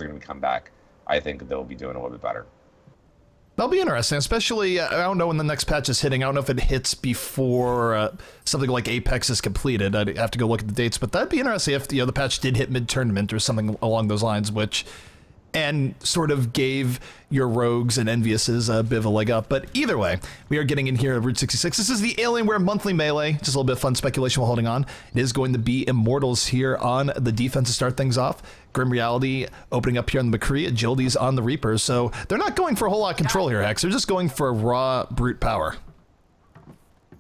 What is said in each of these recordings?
Mendo's going to come back, I think they'll be doing a little bit better. That'll be interesting, especially, I don't know when the next patch is hitting. I don't know if it hits before something like Apex is completed. I'd have to go look at the dates, but that'd be interesting if the patch did hit mid-tournament or something along those lines, and sort of gave your rogues and enviouses a bit of a leg up. But either way, we are getting in here at Route 66. This is the Alienware monthly melee. Just a little bit of fun speculation while holding on. It is going to be Immortals here on the defense to start things off. Grim Reality opening up here on the McCree. Agility's on the Reaper. So they're not going for a whole lot of control here, Hex. They're just going for raw brute power.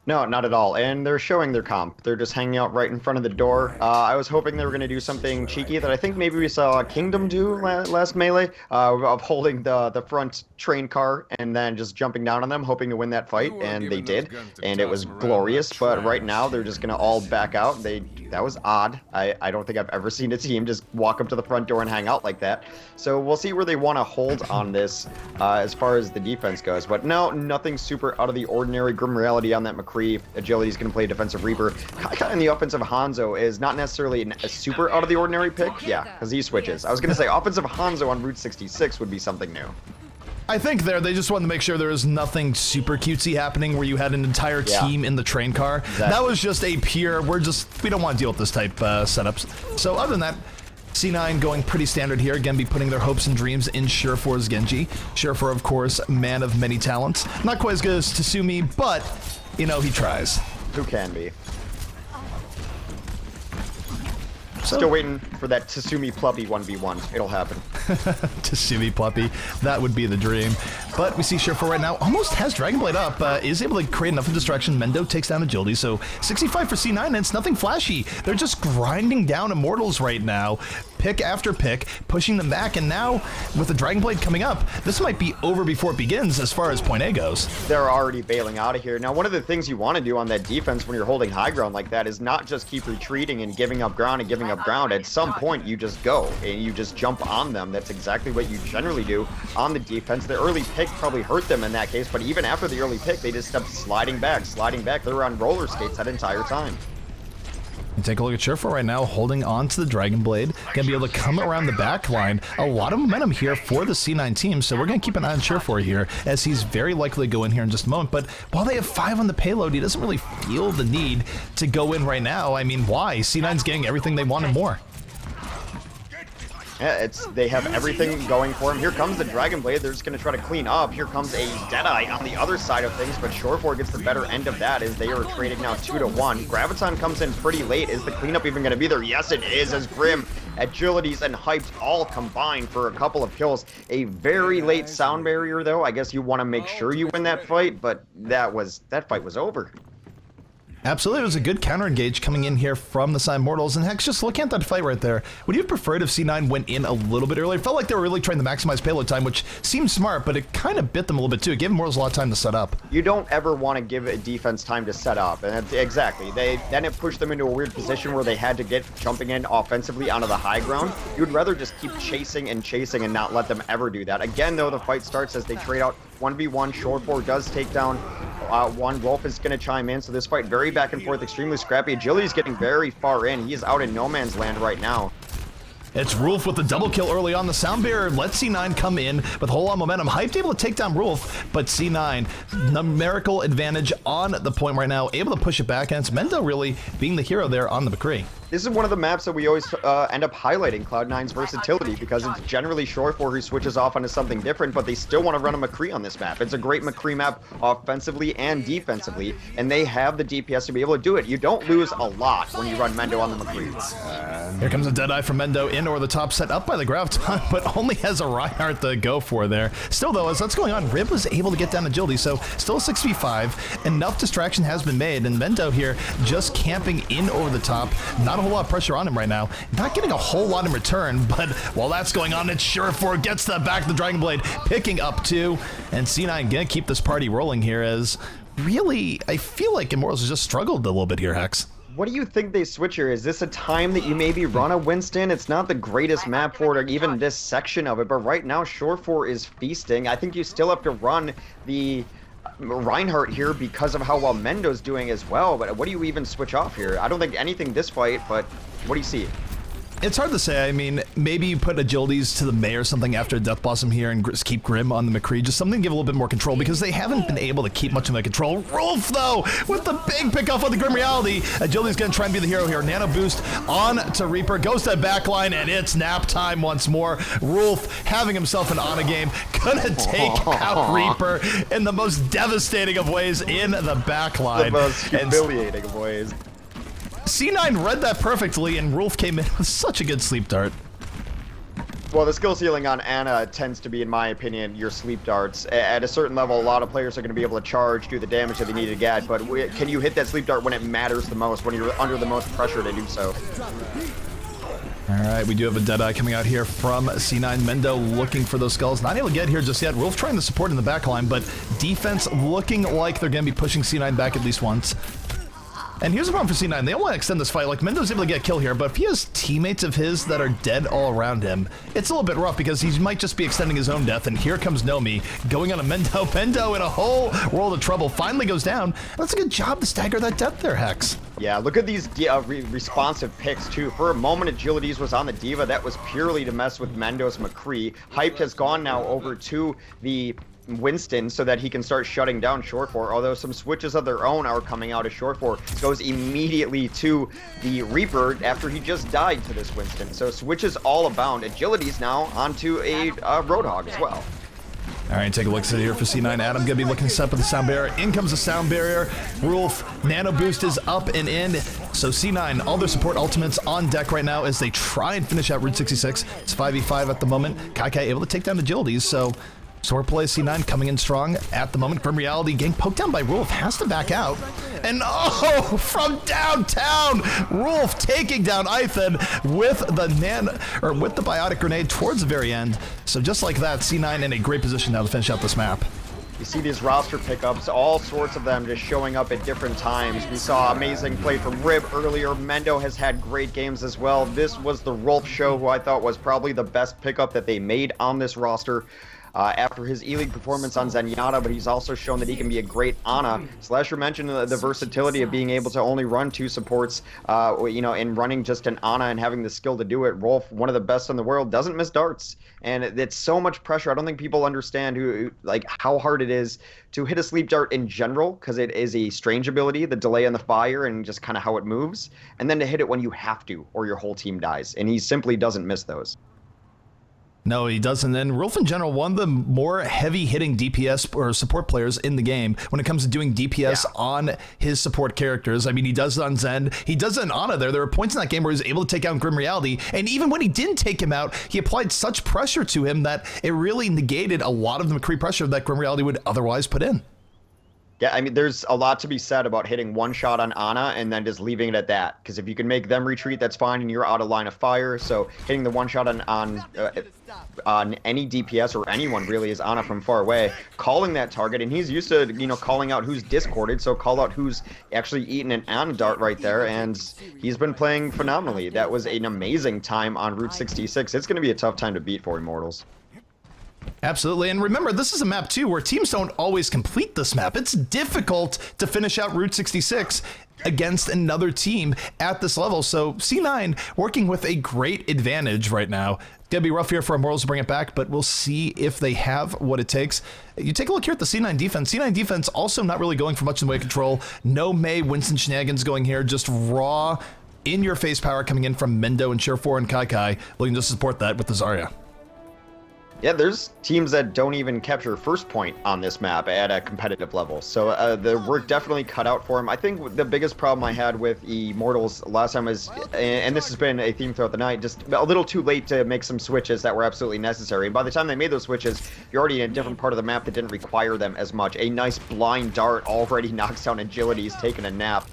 No, not at all. And they're showing their comp. They're just hanging out right in front of the door. I was hoping they were going to do something cheeky that I think maybe we saw Kingdom do last melee, of holding the front train car and then just jumping down on them, hoping to win that fight, and they did. And it was glorious, but right now they're just going to all back out. That was odd. I don't think I've ever seen a team just walk up to the front door and hang out like that. So we'll see where they want to hold on this as far as the defense goes. But no, nothing super out of the ordinary. Grim Reality on that McCree. Agility's going to play defensive Reaper. Kaika in the offensive Hanzo is not necessarily a super out of the ordinary pick. Yeah, because he switches. I was going to say offensive Hanzo on Route 66 would be something new. I think they just wanted to make sure there was nothing super cutesy happening where you had an entire team in the train car. Exactly. That was just a pure, we don't want to deal with this type setups. So other than that, C9 going pretty standard here. Again, be putting their hopes and dreams in Surefour's Genji. Surefour, of course, man of many talents. Not quite as good as Tasumi, but, you know, he tries. Who can be? Still waiting for that Tasumi Pluppy 1v1. It'll happen. Tasumi Pluppy. That would be the dream. But we see Surefour right now almost has Dragon Blade up. Is able to create enough of distraction. Mendo takes down Agility. So 65 for C9, and it's nothing flashy. They're just grinding down Immortals right now. Pick after pick, pushing them back. And now, with the Dragon Blade coming up, this might be over before it begins as far as point A goes. They're already bailing out of here. Now, one of the things you want to do on that defense when you're holding high ground like that is not just keep retreating and giving up ground and giving up ground. At some point, you just go and you just jump on them. That's exactly what you generally do on the defense. The early pick probably hurt them in that case, but even after the early pick, they just kept sliding back. They were on roller skates that entire time. And take a look at Surefour right now, holding on to the Dragon Blade. Gonna be able to come around the back line. A lot of momentum here for the C9 team, so we're gonna keep an eye on Surefour here, as he's very likely to go in here in just a moment. But while they have 5 on the payload, he doesn't really feel the need to go in right now. I mean, why? C9's getting everything they want and more. Yeah, they have everything going for him. Here comes the Dragon Blade. They're just going to try to clean up. Here comes a Deadeye on the other side of things, but Surefour gets the better end of that as they are trading now 2-1. Graviton comes in pretty late. Is the cleanup even going to be there? Yes, it is, as Grim, Agilities, and Hyped all combined for a couple of kills. A very late sound barrier, though. I guess you want to make sure you win that fight, but that fight was over. Absolutely, it was a good counter-engage coming in here from the Immortals, and Hex, just looking at that fight right there, would you have preferred if C9 went in a little bit earlier? It felt like they were really trying to maximize payload time, which seemed smart, but it kind of bit them a little bit too. It gave Immortals a lot of time to set up. You don't ever want to give a defense time to set up, and exactly. Then it pushed them into a weird position where they had to get jumping in offensively onto the high ground. You would rather just keep chasing and not let them ever do that. Again, though, the fight starts as they trade out 1v1. Surefour does take down one. Wolf is going to chime in, so this fight very back and forth, extremely scrappy. Agility's getting very far in. He is out in no man's land right now. It's Rulf with the double kill early on. The sound barrier lets C9 come in with a whole lot of momentum. Hyped able to take down Rulf, but C9, numerical advantage on the point right now, able to push it back, and it's Mendo really being the hero there on the McCree. This is one of the maps that we always end up highlighting Cloud9's versatility, because it's generally Surefour who switches off onto something different, but they still want to run a McCree on this map. It's a great McCree map offensively and defensively, and they have the DPS to be able to do it. You don't lose a lot when you run Mendo on the McCree. Here comes a Deadeye from Mendo in over the top, set up by the Graviton, but only has a Reinhardt to go for there. Still, though, as that's going on, Rib was able to get down Agility, so still a 6v5. Enough distraction has been made, and Mendo here just camping in over the top. Not a whole lot of pressure on him right now. Not getting a whole lot in return, but while that's going on, it's Surefour gets the back of the Dragon Blade, picking up 2, and C9 gonna keep this party rolling here, as really, I feel like Immortals has just struggled a little bit here, Hex. What do you think they switch here? Is this a time that you maybe run a Winston? It's not the greatest map for it, or even this section of it, but right now Surefour is feasting. I think you still have to run the Reinhardt here because of how well Mendo's doing as well, but what do you even switch off here? I don't think anything this fight, but what do you see? It's hard to say. I mean, maybe you put agilities to the May or something after a Death Blossom here and keep Grim on the McCree. Just something to give a little bit more control because they haven't been able to keep much of that control. Rolf, though, with the big pickoff on the Grim Reality. Agility's going to try and be the hero here. Nano boost on to Reaper. Goes to backline, and it's nap time once more. Rolf having himself an Ana game. Gonna take out Reaper in the most devastating of ways in the backline. The most humiliating of ways. C9 read that perfectly, and Rolf came in with such a good sleep dart. Well, the skill ceiling on Ana tends to be, in my opinion, your sleep darts. At a certain level, a lot of players are going to be able to charge, do the damage that they need to get, but can you hit that sleep dart when it matters the most, when you're under the most pressure to do so? All right, we do have a Deadeye coming out here from C9. Mendo looking for those skulls. Not able to get here just yet. Rolf trying to support in the backline, but defense looking like they're going to be pushing C9 back at least once. And here's the problem for C9. They don't want to extend this fight. Like, Mendo's able to get a kill here, but if he has teammates of his that are dead all around him, it's a little bit rough because he might just be extending his own death. And here comes Nomi going on a Mendo. Mendo in a whole world of trouble. Finally goes down. That's a good job to stagger that death there, Hex. Yeah, look at these responsive picks, too. For a moment, Agilities was on the D.Va. That was purely to mess with Mendo's McCree. Hyped has gone now over to the Winston so that he can start shutting down short 4, although some switches of their own are coming out of short 4. Goes immediately to the Reaper after he just died to this Winston. So switches all abound. Agilities now onto a Roadhog as well. All right, take a look here for C9. Adam gonna be looking to set up with the sound barrier. In comes the sound barrier. Rolf, nano boost is up and in. So C9, all their support ultimates on deck right now as they try and finish out Route 66. It's 5v5 at the moment. Kai able to take down Agilities, so sword play C9 coming in strong at the moment. Grim Reality getting poked down by Rolf, has to back out. And oh, from downtown, Rolf taking down Ethan with the with the biotic grenade towards the very end. So just like that, C9 in a great position now to finish out this map. You see these roster pickups, all sorts of them just showing up at different times. We saw amazing play from Rib earlier. Mendo has had great games as well. This was the Rolf show, who I thought was probably the best pickup that they made on this roster. After his E-League performance on Zenyatta, but he's also shown that he can be a great Ana. Slasher mentioned the versatility of being able to only run 2 supports, you know, in running just an Ana and having the skill to do it. Rolf, one of the best in the world, doesn't miss darts. And it's so much pressure. I don't think people understand how hard it is to hit a sleep dart in general, because it is a strange ability, the delay on the fire and just kind of how it moves. And then to hit it when you have to, or your whole team dies. And he simply doesn't miss those. No, he doesn't. And Rolf in general, one of the more heavy-hitting DPS or support players in the game when it comes to doing DPS on his support characters. I mean, he does it on Zen. He does it on Ana there. There were points in that game where he was able to take out Grim Reality. And even when he didn't take him out, he applied such pressure to him that it really negated a lot of the McCree pressure that Grim Reality would otherwise put in. Yeah, I mean, there's a lot to be said about hitting one shot on Ana and then just leaving it at that. Because if you can make them retreat, that's fine, and you're out of line of fire. So hitting the one shot on any DPS or anyone really is Ana from far away, calling that target, and he's used to, you know, calling out who's discorded. So call out who's actually eaten an Ana dart right there, and he's been playing phenomenally. That was an amazing time on Route 66. It's going to be a tough time to beat for Immortals. Absolutely, and remember, this is a map too where teams don't always complete this map. It's difficult to finish out Route 66 against another team at this level, so C9 working with a great advantage right now. It's gonna be rough here for Immortals to bring it back, but we'll see if they have what it takes. You take a look here at the C9 defense. C9 defense also not really going for much in the way of control. No May Winston shenanigans going here, just raw, in-your-face power coming in from Mendo and Share4 and Kai looking to support that with the Zarya. Yeah, there's teams that don't even capture first point on this map at a competitive level. So the work definitely cut out for him. I think the biggest problem I had with Immortals last time was, and this has been a theme throughout the night, just a little too late to make some switches that were absolutely necessary. And by the time they made those switches, you're already in a different part of the map that didn't require them as much. A nice blind dart already knocks down Agility. He's taking a nap.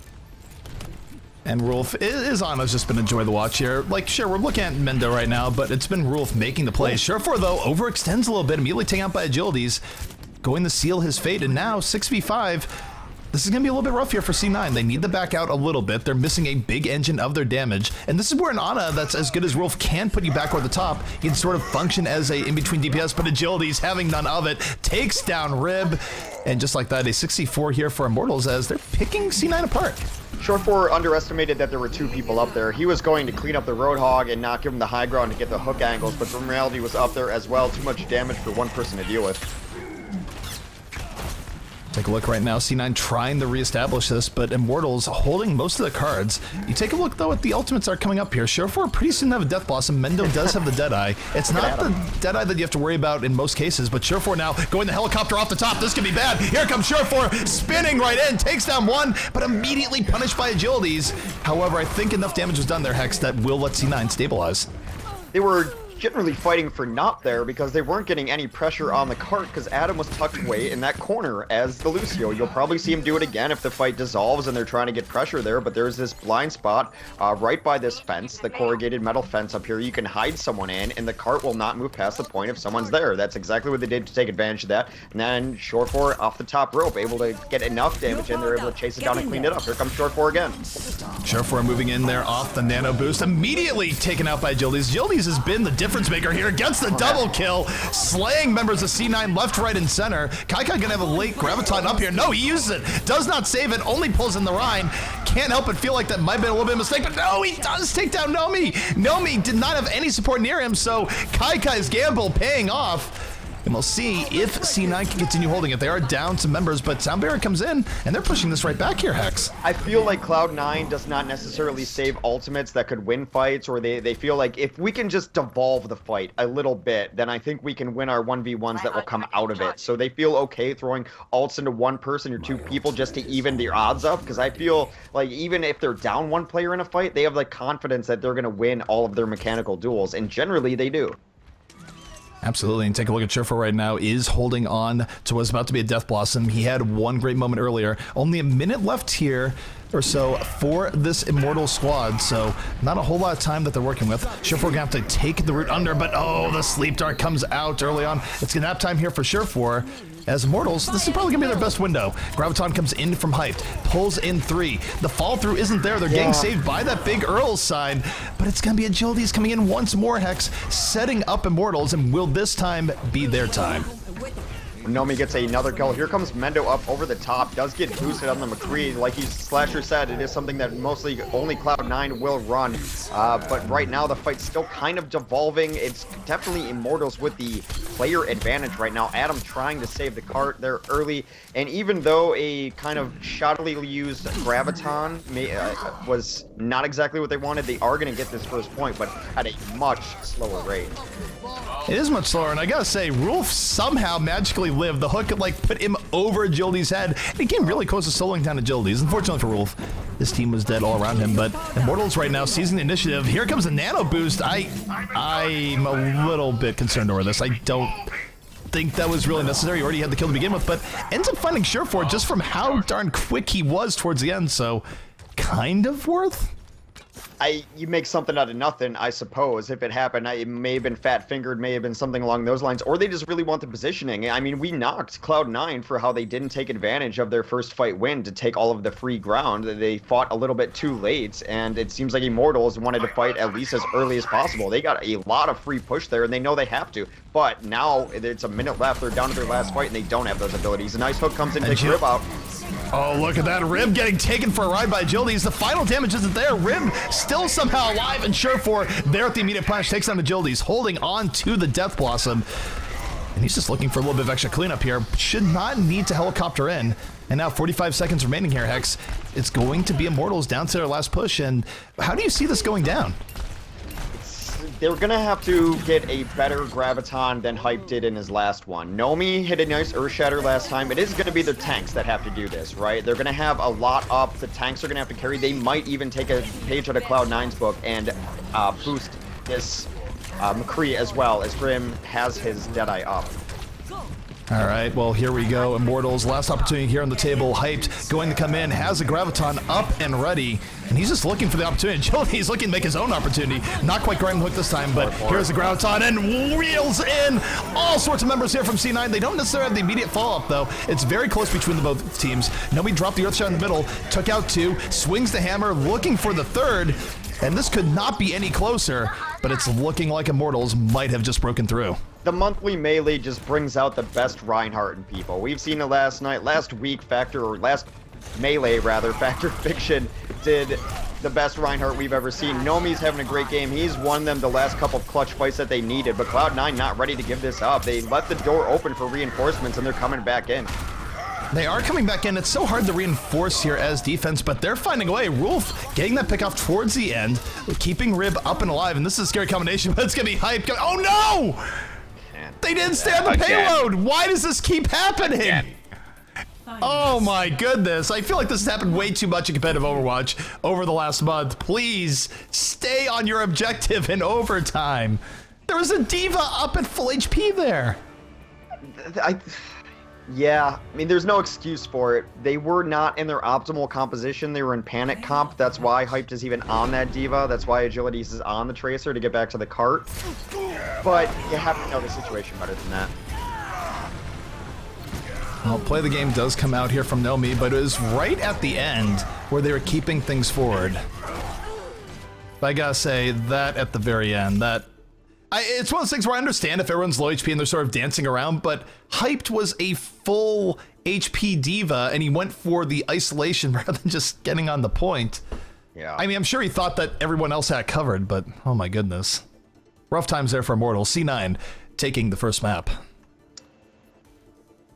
And Rolf is on. It's just been enjoy the watch here. Like, sure, we're looking at Mendo right now, but it's been Rolf making the plays. Share4, though, overextends a little bit, immediately taken out by Agilities, going to seal his fate. And now, 6v5, this is going to be a little bit rough here for C9. They need to back out a little bit. They're missing a big engine of their damage. And this is where an Ana that's as good as Rolf can put you back over the top. He can sort of function as a in-between DPS, but Agilities, having none of it, takes down Rib. And just like that, a 64 here for Immortals as they're picking C9 apart. Short4 underestimated that there were 2 people up there. He was going to clean up the Roadhog and not give him the high ground to get the hook angles, but in reality was up there as well. Too much damage for one person to deal with. Take a look right now, C9 trying to reestablish this, but Immortals holding most of the cards. You take a look, though, at the ultimates are coming up here. Short4 pretty soon have a Death Blossom. Mendo does have the Deadeye. It's not the Deadeye that you have to worry about in most cases, but Short4 now going the helicopter off the top. This could be bad. Here comes Short4 spinning right in, takes down one, but immediately punished by agilities. However, I think enough damage was done there, Hex, that will let C9 stabilize. They were generally fighting for not there because they weren't getting any pressure on the cart because Adam was tucked away in that corner as the Lucio. You'll probably see him do it again if the fight dissolves and they're trying to get pressure there, but there's this blind spot right by this fence, the corrugated metal fence up here. You can hide someone in and the cart will not move past the point if someone's there. That's exactly what they did to take advantage of that. And then Short4 off the top rope, able to get enough damage in, they're able to chase it down and clean it up. Here comes Short4 again. Short4 moving in there off the nano boost, immediately taken out by Agilities. Agilities has been the difference maker here, gets the double kill, slaying members of C9 left, right, and center. Kaikai gonna have a late graviton up here. No, he uses it, does not save it, only pulls in the Rhine. Can't help but feel like that might have been a little bit of a mistake, but no, he does take down Nomi. Nomi did not have any support near him, so Kaikai's gamble paying off. And we'll see if C9 can continue holding it. They are down some members, but Sound Barrier comes in, and they're pushing this right back here, Hex. I feel like Cloud9 does not necessarily save ultimates that could win fights, or they feel like if we can just devolve the fight a little bit, then I think we can win our 1v1s that will come out of it. So they feel okay throwing ults into one person or 2 people just to even the odds up, because I feel like even if they're down 1 player in a fight, they have like confidence that they're going to win all of their mechanical duels, and generally they do. Absolutely, and take a look at Short4 right now, is holding on to what's about to be a Death Blossom. He had one great moment earlier. Only a minute left here or so for this Immortal squad, so not a whole lot of time that they're working with. Short4 gonna have to take the route under, but oh, the Sleep Dart comes out early on. It's gonna nap time here for Short4. As Immortals, this is probably gonna be their best window. Graviton comes in from Hyped, pulls in 3. The fall through isn't there. They're getting saved by that big Earl side, but it's gonna be Agilities coming in once more, Hex, setting up Immortals, and will this time be their time? Nomi gets another kill. Here comes Mendo up over the top. Does get boosted on the McCree. Like Slasher said, it is something that mostly only Cloud9 will run. But right now the fight's still kind of devolving. It's definitely Immortals with the player advantage right now. Adam trying to save the cart there early. And even though a kind of shoddily used Graviton was not exactly what they wanted, they are going to get this first point, but at a much slower rate. It is much slower, and I gotta say, Rolf somehow magically lived. The hook like put him over Agility's head, and he came really close to soloing down Agilities. Unfortunately for Rolf, this team was dead all around him, but Immortals right now seizing the initiative. Here comes the nano boost. I'm a little bit concerned over this. I don't think that was really necessary. He already had the kill to begin with, but ends up finding Short4 just from how darn quick he was towards the end, so kind of worth. You make something out of nothing, I suppose. If it happened, it may have been fat-fingered, may have been something along those lines, or they just really want the positioning. I mean, we knocked Cloud9 for how they didn't take advantage of their first fight win to take all of the free ground. They fought a little bit too late, and it seems like Immortals wanted to fight at least as early as possible. They got a lot of free push there, and they know they have to. But now it's a minute left. They're down to their last fight, and they don't have those abilities. A nice hook comes in to take Rib out. Oh, look at that. Rib getting taken for a ride by Agilities. The final damage isn't there. Rib still somehow alive, and Short4 there at the immediate punch takes down Agilities, holding on to the Death Blossom. And he's just looking for a little bit of extra cleanup here. Should not need to helicopter in. And now 45 seconds remaining here, Hex. It's going to be Immortals down to their last push. And how do you see this going down? They're going to have to get a better Graviton than Hype did in his last one. Nomi hit a nice Earth Shatter last time. It is going to be the tanks that have to do this, right? They're going to have a lot up. The tanks are going to have to carry. They might even take a page out of Cloud9's book and boost this McCree as well, as Grim has his Deadeye up. All right, well, here we go. Immortals, last opportunity here on the table. Hyped, going to come in, has a Graviton up and ready, and he's just looking for the opportunity. He's looking to make his own opportunity. Not quite grabbing the hook this time, but here's the Graviton, and reels in all sorts of members here from C9. They don't necessarily have the immediate follow-up, though. It's very close between the both teams. Nobody dropped the Earthshot in the middle, took out 2, swings the hammer, looking for the 3rd, and this could not be any closer, but it's looking like Immortals might have just broken through. The monthly melee just brings out the best Reinhardt in people. We've seen it last week, Factor Fiction did the best Reinhardt we've ever seen. Nomi's having a great game. He's won them the last couple of clutch fights that they needed, but Cloud9 not ready to give this up. They left the door open for reinforcements, and they're coming back in. They are coming back in. It's so hard to reinforce here as defense, but they're finding a way. Rolf getting that pick off towards the end, keeping Rib up and alive, and this is a scary combination, but it's going to be hype. Oh, no! They didn't stay on the payload! Why does this keep happening? Again. Oh my goodness. I feel like this has happened way too much in competitive Overwatch over the last month. Please stay on your objective in overtime. There was a diva up at full HP there. Yeah, I mean, there's no excuse for it. They were not in their optimal composition. They were in panic comp. That's why Hyped is even on that diva. That's why Agilities is on the Tracer to get back to the cart. But you have to know the situation better than that. Well, play the game does come out here from Nomi, but it was right at the end where they were keeping things forward. But I gotta say, that at the very end, it's one of those things where I understand if everyone's low HP and they're sort of dancing around, but Hyped was a full HP diva, and he went for the isolation rather than just getting on the point. Yeah. I mean, I'm sure he thought that everyone else had it covered, but oh my goodness. Rough times there for Immortals. C9 taking the first map.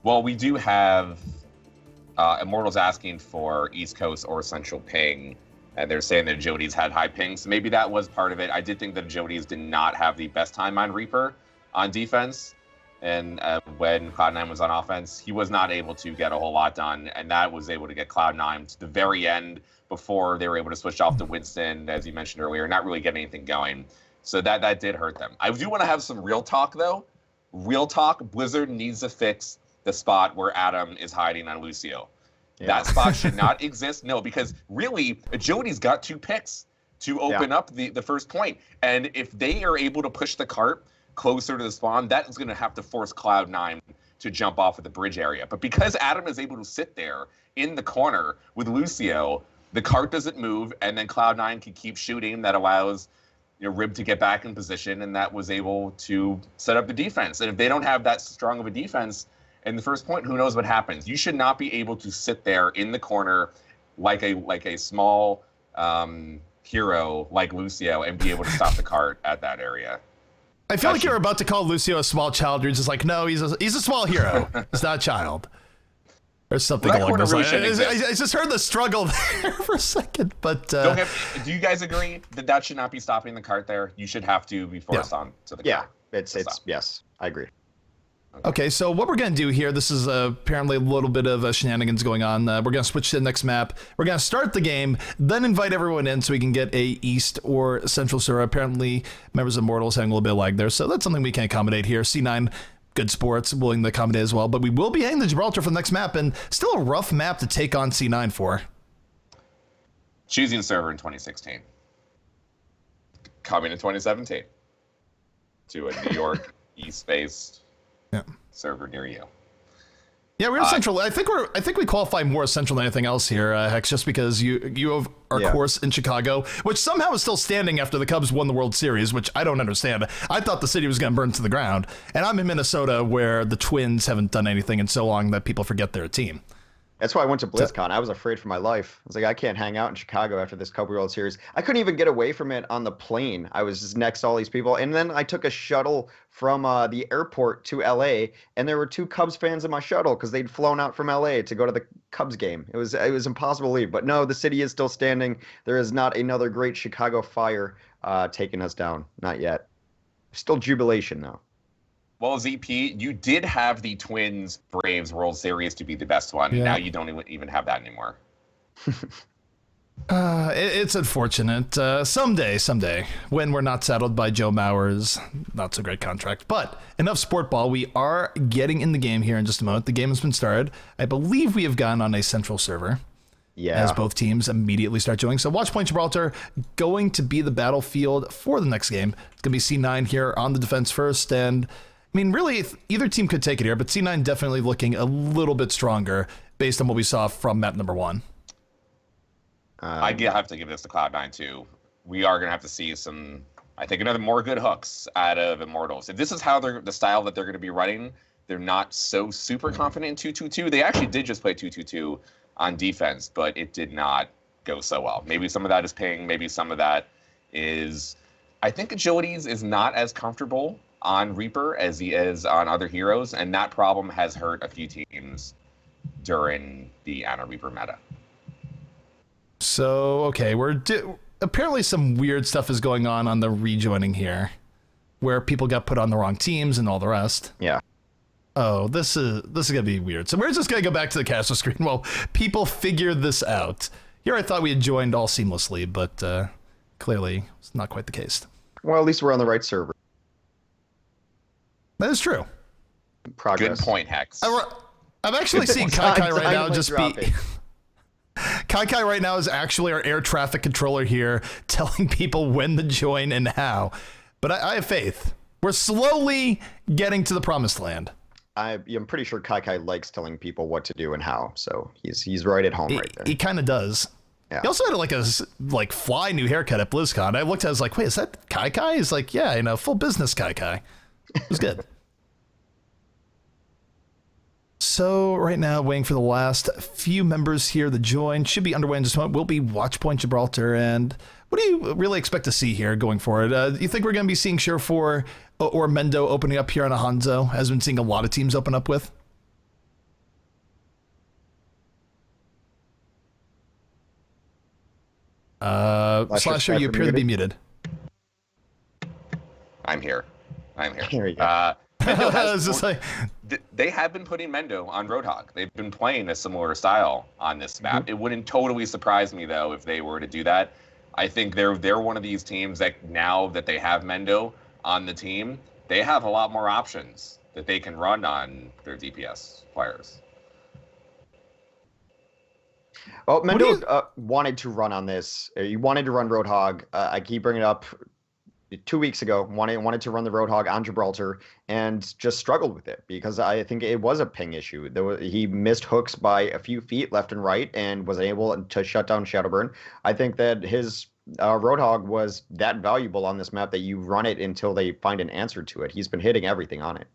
Well, we do have Immortals asking for East Coast or Central ping, and they're saying that Agilities had high ping, so maybe that was part of it. I did think that Agilities did not have the best time on Reaper on defense, and when Cloud9 was on offense, he was not able to get a whole lot done, and that was able to get Cloud9 to the very end before they were able to switch off to Winston, as you mentioned earlier, not really get anything going. So that did hurt them. I do want to have some real talk, though. Real talk, Blizzard needs to fix the spot where Adam is hiding on Lucio. Yeah. That spot should not exist. No, because really, Agility's got 2 picks to open up the first point. And if they are able to push the cart closer to the spawn, that is going to have to force Cloud9 to jump off of the bridge area. But because Adam is able to sit there in the corner with Lucio, the cart doesn't move, and then Cloud9 can keep shooting. That allows Rib to get back in position, and that was able to set up the defense. And if they don't have that strong of a defense in the first point, who knows what happens? You should not be able to sit there in the corner like a small hero like Lucio and be able to stop the cart at that area. I feel like you're about to call Lucio a small child. You're just like, no, he's a small hero. He's not a child. Or something along those lines. I just heard the struggle there for a second, but... do you guys agree that should not be stopping the cart there? You should have to be forced on to the cart. Yeah, yes, I agree. Okay, so what we're going to do here, this is apparently a little bit of shenanigans going on. We're going to switch to the next map. We're going to start the game, then invite everyone in so we can get a East or Central server. Apparently, members of Immortals having a little bit of lag there, so that's something we can accommodate here. C9, good sports, willing to accommodate as well, but we will be heading to Gibraltar for the next map, and still a rough map to take on C9 for. Choosing server in 2016. Coming in 2017 to a New York East-based server near you. Yeah, we're in Central. I think we qualify more as Central than anything else here, Hex, just because you have our course in Chicago, which somehow is still standing after the Cubs won the World Series, which I don't understand. I thought the city was going to burn to the ground, and I'm in Minnesota where the Twins haven't done anything in so long that people forget they're a team. That's why I went to BlizzCon. I was afraid for my life. I was like, I can't hang out in Chicago after this Cup World Series. I couldn't even get away from it on the plane. I was just next to all these people. And then I took a shuttle from the airport to LA, and there were 2 Cubs fans in my shuttle because they'd flown out from LA to go to the Cubs game. It was impossible to leave. But no, the city is still standing. There is not another great Chicago fire taking us down. Not yet. Still jubilation, though. Well, ZP, you did have the Twins Braves World Series to be the best one. Yeah. Now you don't even have that anymore. It's unfortunate. Someday, when we're not saddled by Joe Mauer's not so great contract. But enough sport ball. We are getting in the game here in just a moment. The game has been started. I believe we have gone on a Central server. Yeah. As both teams immediately start joining. So Watchpoint Gibraltar going to be the battlefield for the next game. It's going to be C9 here on the defense first, and I mean, really, either team could take it here, but C9 definitely looking a little bit stronger based on what we saw from map number 1. I have to give this to Cloud9 too. We are going to have to see some, I think, another more good hooks out of Immortals. If this is how the style that they're going to be running, they're not so super confident in 2-2-2. They actually did just play 2-2-2 on defense, but it did not go so well. Maybe some of that is ping, maybe some of that is... I think Agilities is not as comfortable on Reaper as he is on other heroes, and that problem has hurt a few teams during the Ana Reaper meta. So, okay, apparently some weird stuff is going on the rejoining here, where people got put on the wrong teams and all the rest. Yeah. Oh, this is gonna be weird. So we're just gonna go back to the caster screen while people figure this out. Here I thought we had joined all seamlessly, but clearly it's not quite the case. Well, at least we're on the right server. That is true. Progress. Good point, Hex. I'm actually seeing Kai right now just be... dropping. Kai right now is actually our air traffic controller here, telling people when to join and how. But I have faith. We're slowly getting to the promised land. I'm pretty sure Kai likes telling people what to do and how, so he's right at home right there. He kind of does. Yeah. He also had like fly new haircut at BlizzCon. I looked at it, I was like, wait, is that Kai? He's like, yeah, full business Kai. It was good. So right now, waiting for the last few members here to join. Should be underway in just a moment. Will be Watchpoint Gibraltar. And what do you really expect to see here going forward? Do you think we're going to be seeing Surefour or Mendo opening up here on a Hanzo, as we've been seeing a lot of teams open up with? Slasher, you appear to be muted. I'm here. Here you go. They have been putting Mendo on Roadhog. They've been playing a similar style on this map. It wouldn't totally surprise me, though, if they were to do that. I think they're one of these teams that now that they have Mendo on the team, they have a lot more options that they can run on their DPS players. Well, Mendo wanted to run on this. He wanted to run Roadhog. I keep bringing it up. 2 weeks ago, wanted to run the Roadhog on Gibraltar and just struggled with it because I think it was a ping issue. He missed hooks by a few feet left and right and was able to shut down Shadowburn. I think that his Roadhog was that valuable on this map that you run it until they find an answer to it. He's been hitting everything on it.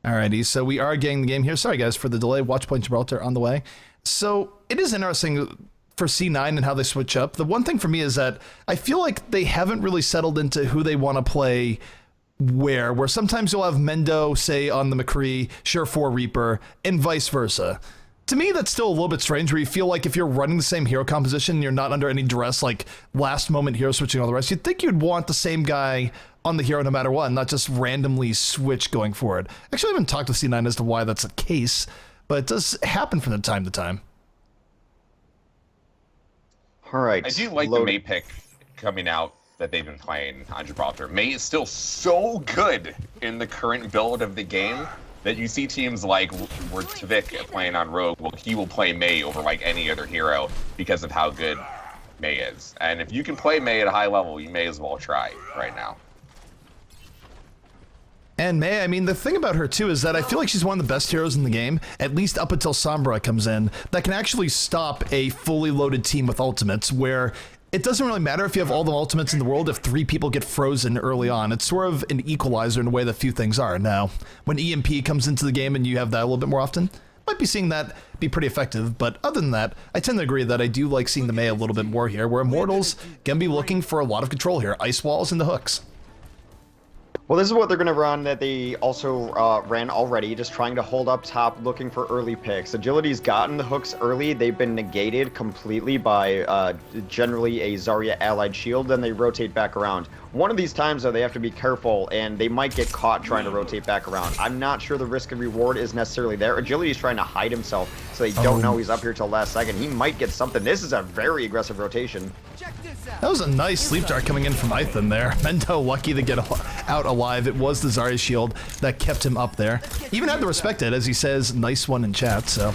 Alrighty, so we are getting the game here. Sorry guys for the delay. Watchpoint Gibraltar on the way. So it is interesting for C9 and how they switch up. The one thing for me is that I feel like they haven't really settled into who they want to play where sometimes you'll have Mendo, say, on the McCree, Surefour Reaper, and vice versa. To me, that's still a little bit strange, where you feel like if you're running the same hero composition, you're not under any duress, like last moment hero switching all the rest, you'd think you'd want the same guy on the hero no matter what, not just randomly switch going forward. Actually, I haven't talked to C9 as to why that's the case, but it does happen from time to time. All right. I do like the Mei pick coming out that they've been playing on Gibraltar. Mei is still so good in the current build of the game that you see teams like where Tvik playing on Rogue, well, he will play Mei over like any other hero because of how good Mei is. And if you can play Mei at a high level, you may as well try right now. And Mei, I mean, the thing about her, too, is that I feel like she's one of the best heroes in the game, at least up until Sombra comes in, that can actually stop a fully loaded team with ultimates, where it doesn't really matter if you have all the ultimates in the world if 3 people get frozen early on. It's sort of an equalizer in a way that few things are. Now, when EMP comes into the game and you have that a little bit more often, might be seeing that be pretty effective, but other than that, I tend to agree that I do like seeing the Mei a little bit more here, where Immortals can be looking for a lot of control here, ice walls and the hooks. Well, this is what they're going to run that they also ran already, just trying to hold up top, looking for early picks. Agility's gotten the hooks early. They've been negated completely by generally a Zarya allied shield, then they rotate back around. One of these times, though, they have to be careful, and they might get caught trying to rotate back around. I'm not sure the risk and reward is necessarily there. Agility's trying to hide himself, so they don't know he's up here till last second. He might get something. This is a very aggressive rotation. That was a nice sleep dart coming in from Itham there. Mendo lucky to get out alive. It was the Zarya shield that kept him up there. Even had to respect it, as he says, nice one in chat, so...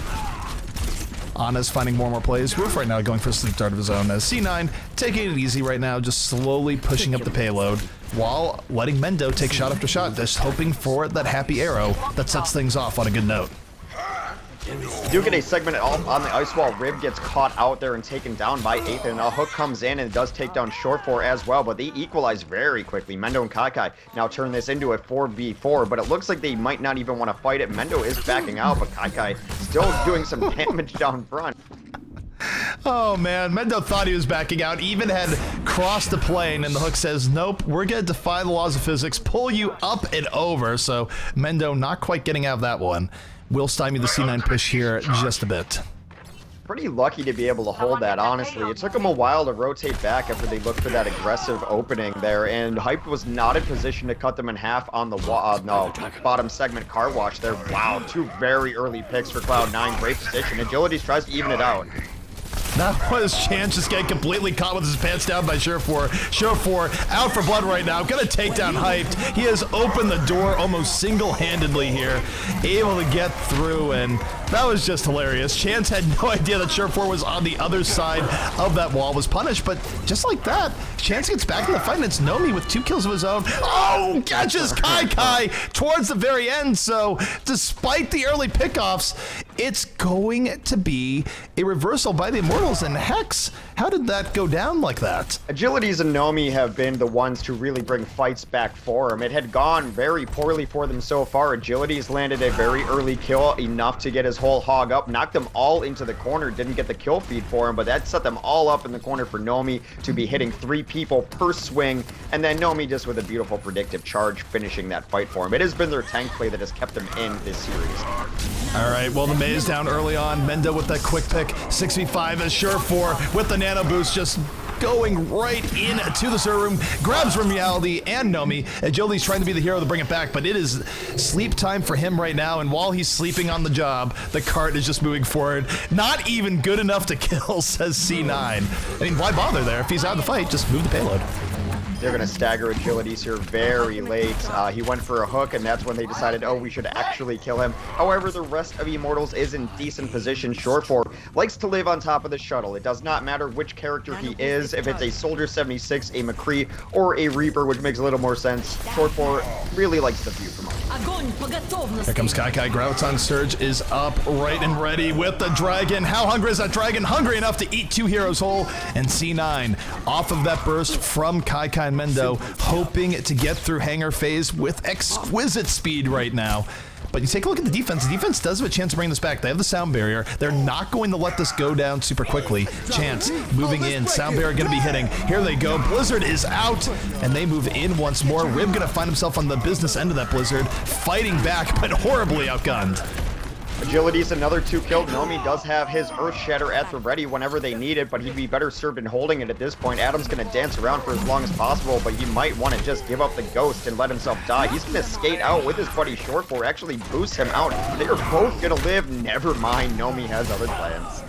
Ana's finding more and more plays. Roof right now going for a sleep dart of his own, as C9 taking it easy right now, just slowly pushing up the payload, while letting Mendo take shot after shot, just hoping for that happy arrow that sets things off on a good note. You do get a segment on the ice wall. Rib gets caught out there and taken down by Ethan. A hook comes in and does take down Surefour as well, but they equalize very quickly. Mendo and Kai now turn this into a 4v4, but it looks like they might not even want to fight it. Mendo is backing out, but Kai still doing some damage down front. Oh man, Mendo thought he was backing out, even had crossed the plane, and the hook says, nope, we're gonna defy the laws of physics, pull you up and over. So Mendo not quite getting out of that one. Will stymie the C9 push here just a bit. Pretty lucky to be able to hold that, honestly. It took him a while to rotate back after they looked for that aggressive opening there, and Hype was not in position to cut them in half on the bottom segment car wash there. Wow, 2 very early picks for Cloud9. Great position. Agilities tries to even it out. That was Chance just getting completely caught with his pants down by Surefour. Surefour out for blood right now. Gonna take down Hyped. He has opened the door almost single-handedly here. Able to get through, and that was just hilarious. Chance had no idea that Surefour was on the other side of that wall, was punished, but just like that, Chance gets back in the fight, and it's Nomi with 2 kills of his own. Oh, catches Kai towards the very end, so despite the early pickoffs, it's going to be a reversal by the Immortals. And Hex, how did that go down like that? Agilities and Nomi have been the ones to really bring fights back for him. It had gone very poorly for them so far. Agilities landed a very early kill, enough to get his whole hog up, knocked them all into the corner, didn't get the kill feed for him, but that set them all up in the corner for Nomi to be hitting 3 people per swing, and then Nomi just with a beautiful predictive charge finishing that fight for him. It has been their tank play that has kept them in this series. All right, well, the maze down early on. Mendo with that quick pick. 6v5 as Surefour with the nano boost, just going right into the server room, grabs Reality and Nomi. Agility's trying to be the hero to bring it back, but it is sleep time for him right now, and while he's sleeping on the job, the cart is just moving forward. Not even good enough to kill, says C9. I mean, why bother there? If he's out of the fight, just move the payload. They're going to stagger Agilities here very late. He went for a hook, and that's when they decided, oh, we should actually kill him. However, the rest of Immortals is in decent position. Surefour likes to live on top of the shuttle. It does not matter which character he is, if it's a Soldier 76, a McCree, or a Reaper, which makes a little more sense. Surefour really likes the view from him. Here comes Kai. Graviton Surge is up, right and ready with the Dragon. How hungry is that Dragon? Hungry enough to eat 2 heroes whole, and C9 off of that burst from Kai and Mendo, hoping to get through hangar phase with exquisite speed right now. But you take a look at the defense. The defense does have a chance of bringing this back. They have the sound barrier. They're not going to let this go down super quickly. Chance moving in. Sound barrier going to be hitting. Here they go. Blizzard is out, and they move in once more. Rib going to find himself on the business end of that Blizzard, fighting back, but horribly outgunned. Agilities, another 2 killed. Nomi does have his Earth Shatter at the ready whenever they need it, but he'd be better served in holding it at this point. Adam's going to dance around for as long as possible, but he might want to just give up the ghost and let himself die. He's going to skate out with his buddy Surefour, actually boost him out. They are both going to live. Never mind, Nomi has other plans.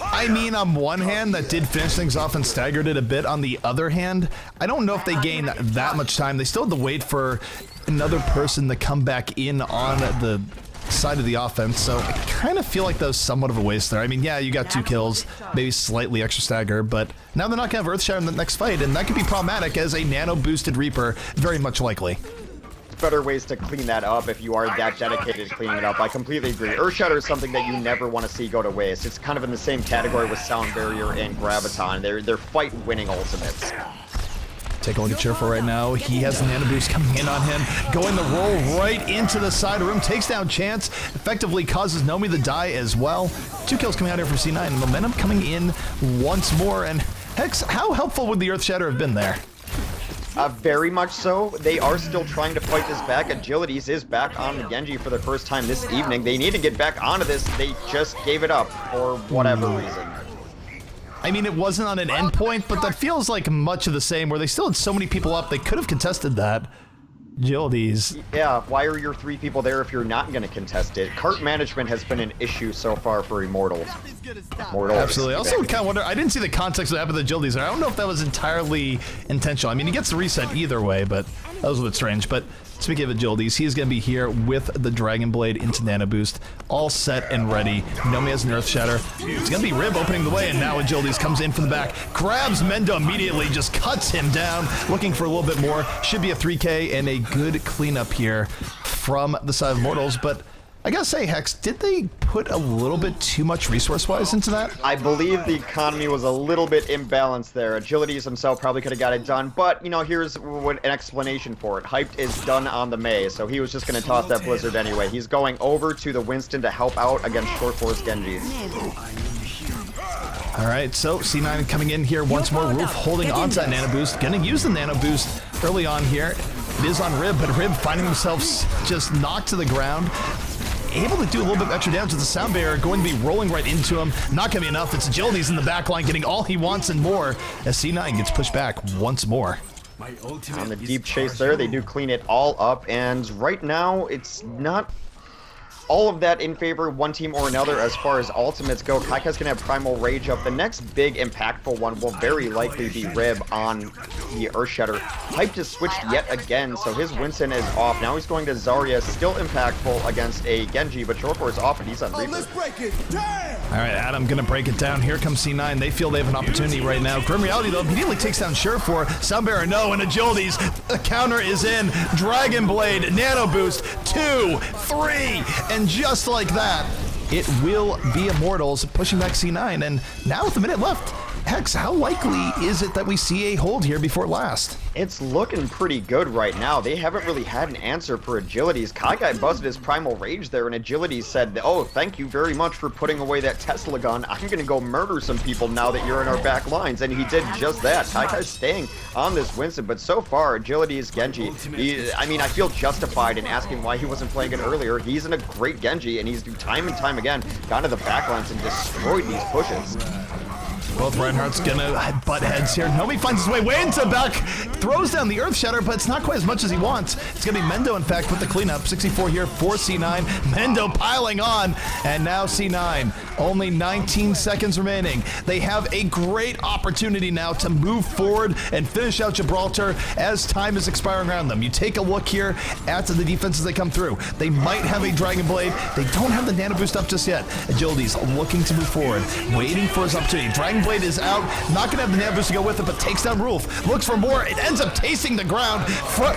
I mean, on one hand, that did finish things off and staggered it a bit. On the other hand, I don't know if they gained that much time. They still had to wait for another person to come back in on the side of the offense, so I kind of feel like that was somewhat of a waste there. I mean, yeah, you got 2 kills, maybe slightly extra stagger, but now they're not going to have Earthshatter in the next fight, and that could be problematic as a nano-boosted Reaper, very much likely. Better ways to clean that up if you are that dedicated to cleaning it up. I completely agree. Earthshatter is something that you never want to see go to waste. It's kind of in the same category with Sound Barrier and Graviton. They're fight-winning ultimates. Take a look at Surefour right now. He has the nano boost coming in on him, going the roll right into the side room, takes down Chance, effectively causes Nomi to die as well. 2 kills coming out here from C9, momentum coming in once more, and Hex, how helpful would the Earth Shatter have been there? Very much so. They are still trying to fight this back. Agilities is back on the Genji for the first time this evening. They need to get back onto this. They just gave it up for whatever reason. I mean, it wasn't on an endpoint, but that feels like much of the same, where they still had so many people up, they could have contested that. Agilities. Yeah, why are your 3 people there if you're not going to contest it? Cart management has been an issue so far for Immortals. Absolutely. Also, kind of wonder, I didn't see the context of what happened to Agilities there. I don't know if that was entirely intentional. I mean, he gets the reset either way, but that was a bit strange. But speaking of Agilities, he's going to be here with the Dragon Blade into Nano Boost, all set and ready. Nomi has an Earth Shatter. It's going to be Rib opening the way, and now Agilities comes in from the back, grabs Mendo immediately, just cuts him down, looking for a little bit more. Should be a 3K and a good cleanup here from the side of Immortals, but I gotta say, Hex, did they put a little bit too much resource-wise into that? I believe the economy was a little bit imbalanced there. Agilities himself probably could have got it done, but, you know, here's an explanation for it. Hyped is done on the maze, so he was just going to toss that Blizzard anyway. He's going over to the Winston to help out against Surefour's Genji. All right, so C9 coming in here once more. Roof holding on to that nano boost. Gonna use the nano boost early on here. It is on Rib, but Rib finding himself just knocked to the ground. Able to do a little bit extra damage with the sound barrier, going to be rolling right into him. Not going to be enough. It's Agility's in the back line, getting all he wants and more as C9 gets pushed back once more. On the deep chase there, they do clean it all up, and right now it's not all of that in favor of one team or another as far as ultimates go. Kaika's gonna have Primal Rage up. The next big impactful one will very likely be Rib on the Earthshatter. Hype is switched yet again, so his Winston is off. Now he's going to Zarya, still impactful against a Genji, but Shortcore is off and he's on Reaper. Let's break it. Damn! All right, Adam gonna break it down. Here comes C9. They feel they have an opportunity right now. Grim Reality, though, immediately takes down Surefour. Soundbearer, no, and Agilities. The counter is in. Dragon Blade, Nano Boost, 2, 3, and just like that, it will be Immortals pushing back C9. And now with a minute left, Hex, how likely is it that we see a hold here before last? It's looking pretty good right now. They haven't really had an answer for Agilities. Kaikai buzzed his Primal Rage there, and Agilities said, oh, thank you very much for putting away that Tesla gun. I'm gonna go murder some people now that you're in our back lines, and he did just that. Kaikai's staying on this Winston, but so far, Agilities Genji, I feel justified in asking why he wasn't playing it earlier. He's in a great Genji, and he's time and time again gone to the back lines and destroyed these pushes. Both Reinhardt's gonna butt heads here. Nomi finds his way way into back, throws down the Earth Shatter, but it's not quite as much as he wants. It's gonna be Mendo, in fact, with the cleanup. 64 here for C9. Mendo piling on, and now C9. Only 19 seconds remaining. They have a great opportunity now to move forward and finish out Gibraltar as time is expiring around them. You take a look here at the defenses they come through. They might have a Dragon Blade. They don't have the Nano Boost up just yet. Agility's looking to move forward, waiting for his opportunity. Dragon Blade is out, not gonna have the Nano Boost to go with it, but takes down Roof. Looks for more, it ends up tasting the ground,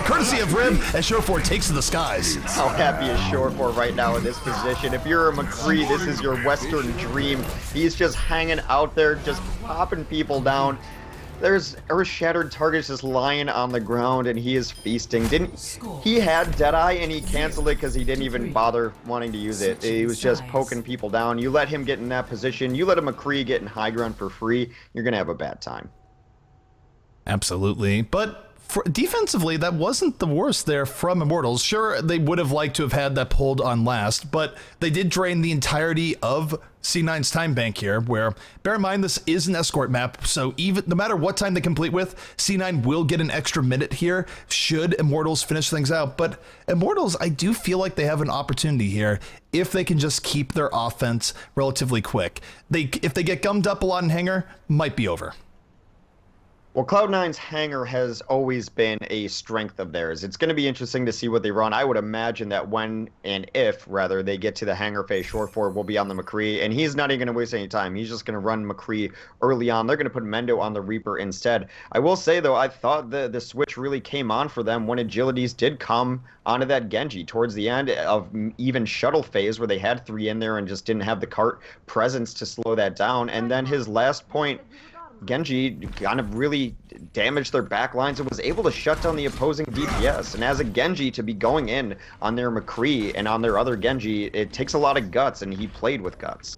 courtesy of Rib, as Surefour takes to the skies. How happy is Surefour right now in this position? If you're a McCree, this is your Western dream. He's just hanging out there, just popping people down. There's Earth-Shattered targets just lying on the ground, and he is feasting. He had Deadeye, and he canceled it because he didn't even bother wanting to use it. He was just poking people down. You let him get in that position, you let a McCree get in high ground for free, you're going to have a bad time. Absolutely, but defensively, that wasn't the worst there from Immortals. Sure, they would have liked to have had that pulled on last, but they did drain the entirety of C9's time bank here, where, bear in mind, this is an escort map, so even no matter what time they complete with, C9 will get an extra minute here should Immortals finish things out. But Immortals, I do feel like they have an opportunity here if they can just keep their offense relatively quick. If they get gummed up a lot in Hangar, might be over. Well, Cloud9's hangar has always been a strength of theirs. It's going to be interesting to see what they run. I would imagine that when, and if, rather, they get to the hangar phase, Shortfor will be on the McCree, and he's not even going to waste any time. He's just going to run McCree early on. They're going to put Mendo on the Reaper instead. I will say, though, I thought the switch really came on for them when Agilities did come onto that Genji towards the end of even shuttle phase, where they had 3 in there and just didn't have the cart presence to slow that down. And then his last point, Genji kind of really damaged their back lines and was able to shut down the opposing DPS. And as a Genji, to be going in on their McCree and on their other Genji, it takes a lot of guts, and he played with guts.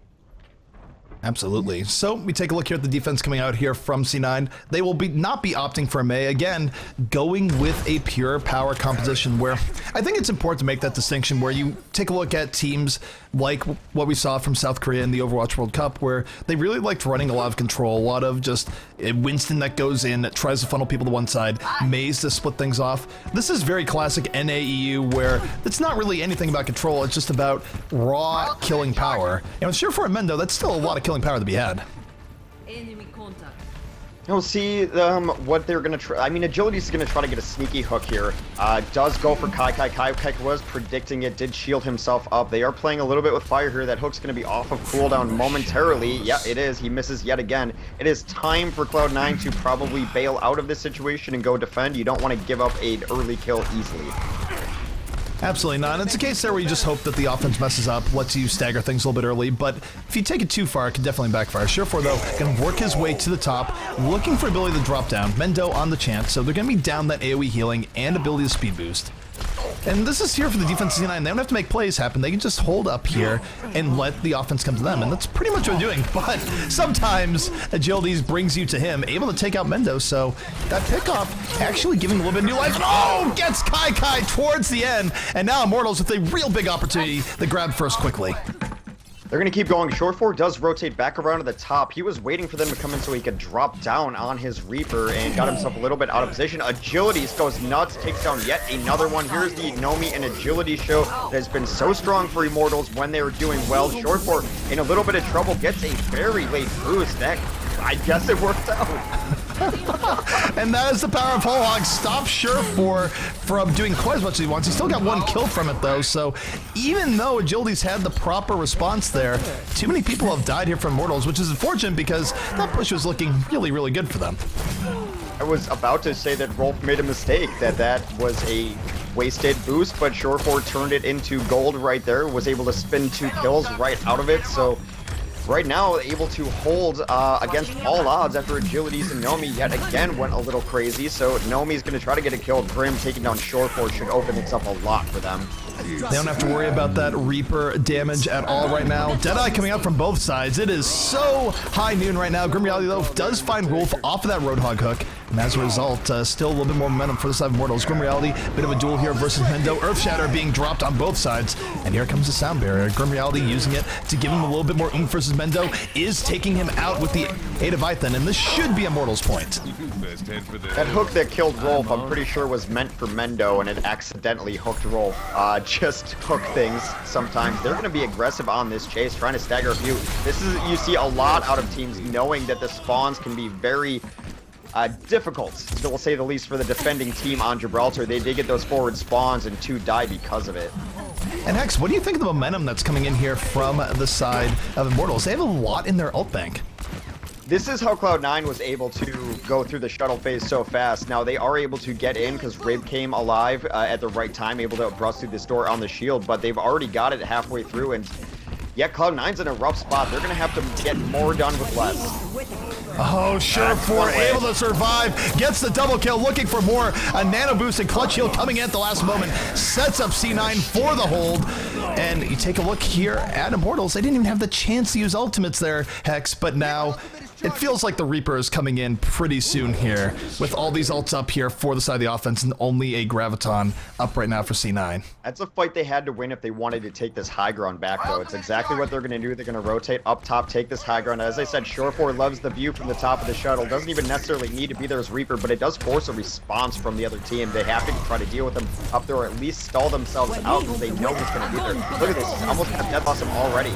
Absolutely. So we take a look here at the defense coming out here from C9. They will not be opting for a Mei. Again, going with a pure power composition, where I think it's important to make that distinction, where you take a look at teams like what we saw from South Korea in the Overwatch World Cup, where they really liked running a lot of control, a lot of just Winston that goes in, that tries to funnel people to one side, Mei's to split things off. This is very classic NAEU, where it's not really anything about control, it's just about raw killing power. And with Surefour and Mendo, that's still a lot of killing power to be had. Enemy contact. We'll see what they're going to try. I mean, Agility's going to try to get a sneaky hook here. Does go for Kai. Kai was predicting it, did shield himself up. They are playing a little bit with fire here. That hook's going to be off of cooldown momentarily. Yeah, it is. He misses yet again. It is time for Cloud9 to probably bail out of this situation and go defend. You don't want to give up an early kill easily. Absolutely not. It's a case there where you just hope that the offense messes up, lets you stagger things a little bit early, but if you take it too far, it can definitely backfire. Surefour, though, going to work his way to the top, looking for ability to drop down. Mendo on the chance, so they're going to be down that AoE healing and ability to speed boost. And this is here for the defense of C9. They don't have to make plays happen. They can just hold up here and let the offense come to them. And that's pretty much what they're doing. But sometimes Agilities brings you to him, able to take out Mendo. So that pickoff actually giving a little bit of new life. And oh, gets Kai towards the end. And now Immortals with a real big opportunity. They grab first quickly. They're going to keep going. Short 4 does rotate back around to the top. He was waiting for them to come in so he could drop down on his Reaper and got himself a little bit out of position. Agilities goes nuts, takes down yet another one. Here's the Nomi and Agility show that has been so strong for Immortals when they were doing well. Short 4 in a little bit of trouble, gets a very late boost. That, I guess it worked out. And that is the power of Whole Hog. Stop Surefour from doing quite as much as he wants. He still got one kill from it, though. So even though Agility's had the proper response there, too many people have died here from Immortals, which is unfortunate because that push was looking really, really good for them. I was about to say that Rolf made a mistake, that was a wasted boost, but Surefour turned it into gold right there, was able to spin 2 kills right out of it. So right now, able to hold against all odds after Agilities and Nomi yet again went a little crazy. So Nomi's going to try to get a kill. Grim taking down Surefour should open things up a lot for them. They don't have to worry about that Reaper damage at all right now. Deadeye coming out from both sides. It is so high noon right now. Grim Reality, though, does find Wolf off of that Roadhog hook. And as a result, still a little bit more momentum for the side of Immortals. Grim Reality, bit of a duel here versus Mendo. Earthshatter being dropped on both sides. And here comes the sound barrier. Grim Reality using it to give him a little bit more oomph versus Mendo. Is taking him out with the aid of Ithan. And this should be Immortals' point. That hook that killed Rolf, I'm pretty sure was meant for Mendo, and it accidentally hooked Rolf. Just hook things sometimes. They're going to be aggressive on this chase, trying to stagger a few. This is, you see a lot out of teams knowing that the spawns can be very difficult, to say the least, for the defending team on Gibraltar. They did get those forward spawns, and 2 die because of it. And Hex, what do you think of the momentum that's coming in here from the side of Immortals? They have a lot in their ult bank. This is how Cloud9 was able to go through the shuttle phase so fast. Now, they are able to get in because Rib came alive at the right time, able to bust through this door on the shield, but they've already got it halfway through, and yet Cloud9's in a rough spot. They're going to have to get more done with less. Oh, Surefour able to survive, gets the double kill, looking for more. A nano boost and clutch heal coming in at the last moment, sets up C9 for the hold. And you take a look here at Immortals. They didn't even have the chance to use ultimates there, Hex, but now it feels like the Reaper is coming in pretty soon here with all these ults up here for the side of the offense and only a Graviton up right now for C9. That's a fight they had to win if they wanted to take this high ground back, though. It's exactly what they're going to do. They're going to rotate up top, take this high ground. As I said, Surefour loves the view from the top of the shuttle. Doesn't even necessarily need to be there as Reaper, but it does force a response from the other team. They have to try to deal with them up there, or at least stall themselves out because they know who's going to be there. Look at this. He's almost got death loss him already.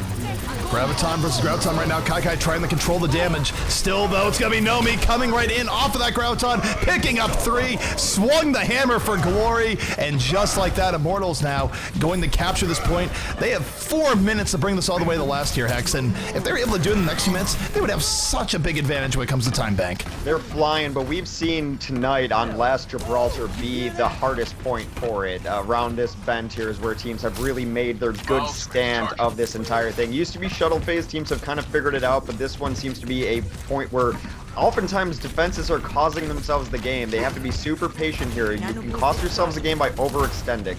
Graviton versus Graviton right now. Kai trying to control the damage. Still, though, it's going to be Nomi coming right in off of that Graviton, picking up 3, swung the hammer for glory, and just like that, Immortals now going to capture this point. They have 4 minutes to bring this all the way to the last here, Hex, and if they're able to do it in the next few minutes, they would have such a big advantage when it comes to time bank. They're flying, but we've seen tonight on last Gibraltar be the hardest point for it. Around this bend here is where teams have really made their good stand of this entire thing. Used to be shuttle phase, teams have kind of figured it out, but this one seems to be a point where oftentimes defenses are causing themselves the game. They have to be super patient here. You can cost yourselves the game by overextending.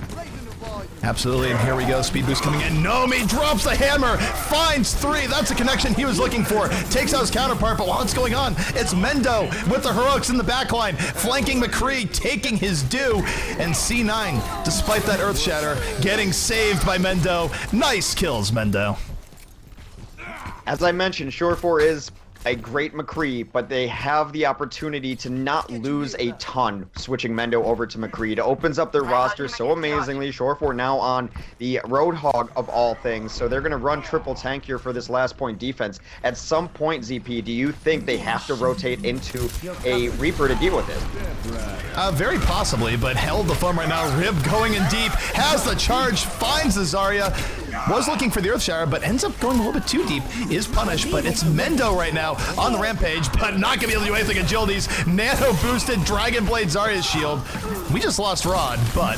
Absolutely, and here we go. Speed boost coming in. Nomi drops the hammer, finds 3. That's the connection he was looking for. Takes out his counterpart, but while it's going on, it's Mendo with the heroics in the backline, flanking McCree, taking his due, and C9, despite that Earthshatter, getting saved by Mendo. Nice kills, Mendo. As I mentioned, Surefour is a great McCree, but they have the opportunity to not lose a ton switching Mendo over to McCree. It opens up their roster so amazingly. Surefour now on the Roadhog of all things, so they're going to run triple tank here for this last point defense. At some point, ZP, do you think they have to rotate into a Reaper to deal with it? Very possibly, but held the foam right now. Rib going in deep, has the charge, finds the Zarya. Was looking for the Earthshatter, but ends up going a little bit too deep. Is punished, but it's Mendo right now on the rampage, but not gonna be able to do anything. Agilities, nano boosted Dragon Blade Zarya's shield. We just lost Rod, but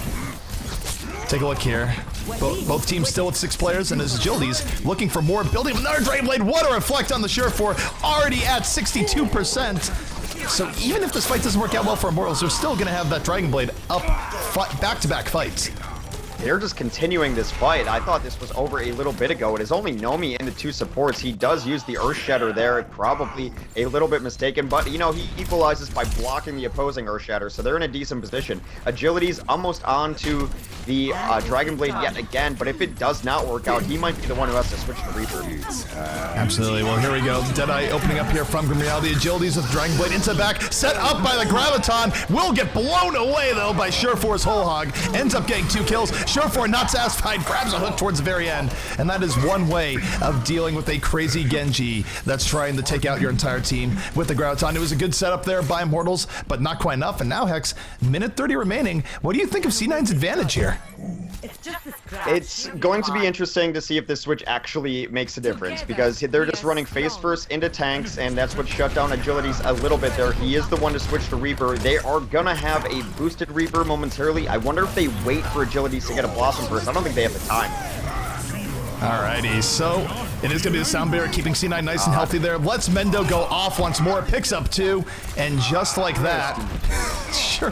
take a look here. Both teams still with 6 players, and as Agilities looking for more, building another Dragon Blade. What a reflect on the Surefour, already at 62%. So even if this fight doesn't work out well for Immortals, they're still gonna have that Dragon Blade up back-to-back fights. they're just continuing this fight. I thought this was over a little bit ago. It is only Nomi in the two supports. He does use the Earth Shatter there, probably a little bit mistaken, but, you know, he equalizes by blocking the opposing Earth Shatter, so they're in a decent position. Agility's almost on to the Dragon Blade yet again, but if it does not work out, he might be the one who has to switch to Reaper. Absolutely. Well, here we go. Deadeye opening up here from Grim Reality. Agilities with Dragon Blade into the back, set up by the Graviton. Will get blown away, though, by Surefour's Whole Hog. Ends up getting 2 kills. Surefour not satisfied, grabs a hook towards the very end. And that is one way of dealing with a crazy Genji that's trying to take out your entire team with the Graviton. It was a good setup there by Immortals, but not quite enough. And now, Hex, minute 30 remaining. What do you think of C9's advantage here? It's going to be interesting to see if this switch actually makes a difference, because they're just running face first into tanks, and that's what shut down Agilities a little bit there. He is the one to switch to Reaper. They are gonna have a boosted Reaper momentarily. I wonder if they wait for Agilities to get a Blossom first. I don't think they have the time. Alrighty, so it is going to be the sound barrier keeping C9 nice and healthy there. Lets Mendo go off once more, picks up 2, and just like that, sure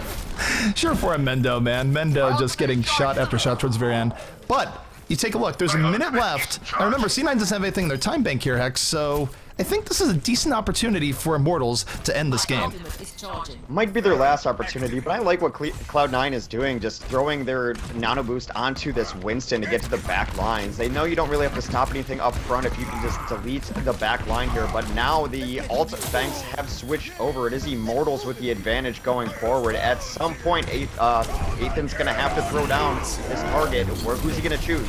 for a Mendo, man. Mendo just getting shot after shot towards the very end. But you take a look, there's a minute left. Now remember, C9 doesn't have anything in their time bank here, Hex, so I think this is a decent opportunity for Immortals to end this game. Might be their last opportunity, but I like what Cloud9 is doing, just throwing their Nano Boost onto this Winston to get to the back lines. They know you don't really have to stop anything up front if you can just delete the back line here, but now the ult banks have switched over. It is Immortals with the advantage going forward. At some point, Ethan's going to have to throw down his target. Who's he going to choose?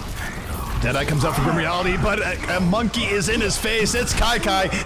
Deadeye comes up for Grim Reality, but a monkey is in his face. It's Kai,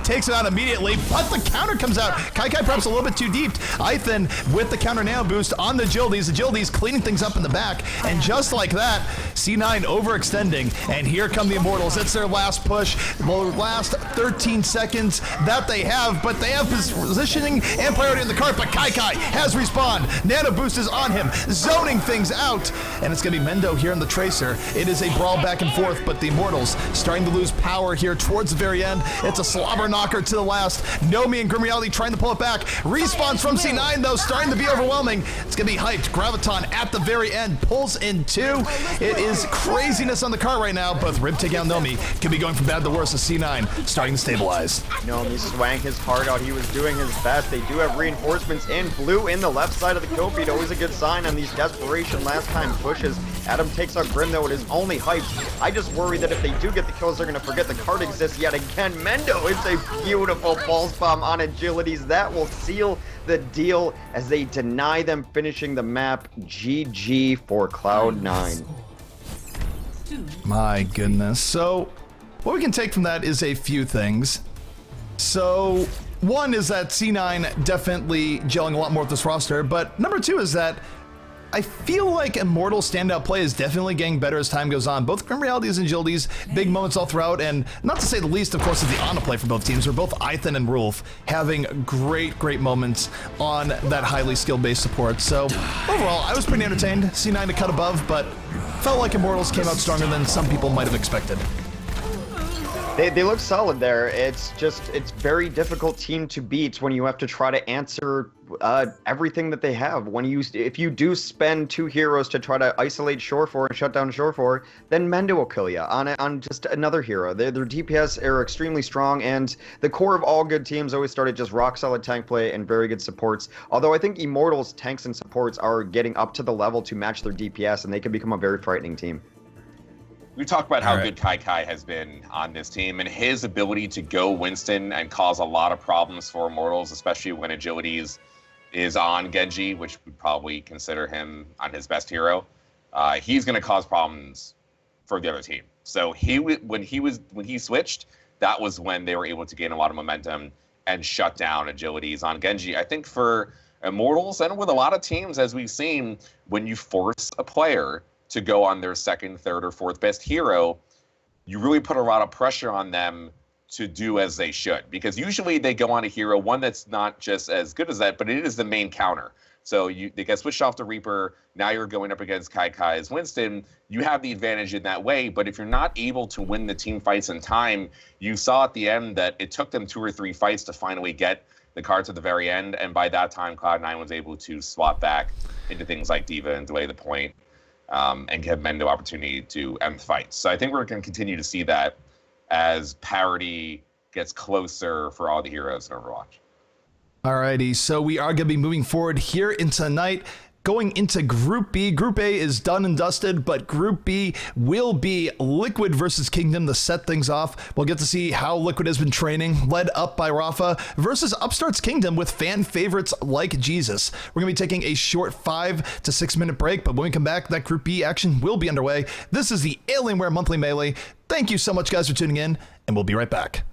takes it out immediately, but the counter comes out. Kai perhaps a little bit too deep. Ethan with the counter nano boost on the Agilities. Agilities cleaning things up in the back, and just like that, C9 overextending, and here come the Immortals. It's their last push, the last 13 seconds that they have, but they have positioning and priority in the cart, but Kai has respawned. Nano boost is on him, zoning things out, and it's going to be Mendo here in the Tracer. It is a brawl back and forth, but the Immortals starting to lose power here towards the very end. It's a slobber knocker to the last. Nomi and Grim Reality trying to pull it back. Respawns from C9, though, starting to be overwhelming. It's going to be hyped. Graviton at the very end pulls in 2. It is craziness on the car right now. Both Rib taking out Nomi could be going from bad to worse as C9 starting to stabilize. Nomi swang his heart out. He was doing his best. They do have reinforcements in blue in the left side of the kill feed. Always a good sign on these desperation last time pushes. Adam takes out Grim, though. It is only hyped. I just worry that if they do get the kills, they're going to forget the card exists yet again. Mendo, it's a beautiful pulse bomb on Agilities. That will seal the deal as they deny them finishing the map. GG for Cloud9. My goodness. So what we can take from that is a few things. So one is that C9 definitely gelling a lot more with this roster, but number 2 is that I feel like Immortals' standout play is definitely getting better as time goes on. Both Grim Realities and Agilities, big moments all throughout, and not to say the least, of course, is the Ana play for both teams, where both Ethan and Rolf having great moments on that highly skill-based support. So overall, I was pretty entertained. C9 to cut above, but felt like Immortals came out stronger than some people might have expected. They look solid there. It's very difficult team to beat when you have to try to answer everything that they have. If you do spend 2 heroes to try to isolate Surefour and shut down Surefour, then Mendo will kill you on just another hero. Their DPS are extremely strong, and the core of all good teams always started just rock solid tank play and very good supports. Although I think Immortals tanks and supports are getting up to the level to match their DPS, and they can become a very frightening team. We talked about how good Kai has been on this team, and his ability to go Winston and cause a lot of problems for Immortals, especially when Agilities is on Genji, which would probably consider him on his best hero. He's going to cause problems for the other team. So when he switched, that was when they were able to gain a lot of momentum and shut down Agilities on Genji. I think for Immortals and with a lot of teams, as we've seen, when you force a player to go on their second, third, or fourth best hero, you really put a lot of pressure on them to do as they should. Because usually they go on a hero, one that's not just as good as that, but it is the main counter. So they get switched off to Reaper, now you're going up against Kai as Winston, you have the advantage in that way, but if you're not able to win the team fights in time, you saw at the end that it took them 2 or 3 fights to finally get the cards at the very end, and by that time, Cloud9 was able to swap back into things like Diva and delay the point. and give men no opportunity to end fights. So I think we're going to continue to see that as parity gets closer for all the heroes in Overwatch. Alrighty, so we are going to be moving forward here into tonight. Going into Group B. Group A is done and dusted, but Group B will be Liquid versus Kingdom to set things off. We'll get to see how Liquid has been training, led up by Rafa, versus Upstart's Kingdom with fan favorites like Jesus. We're going to be taking a short 5 to 6 minute break, but when we come back, that Group B action will be underway. This is the Alienware Monthly Melee. Thank you so much, guys, for tuning in, and we'll be right back.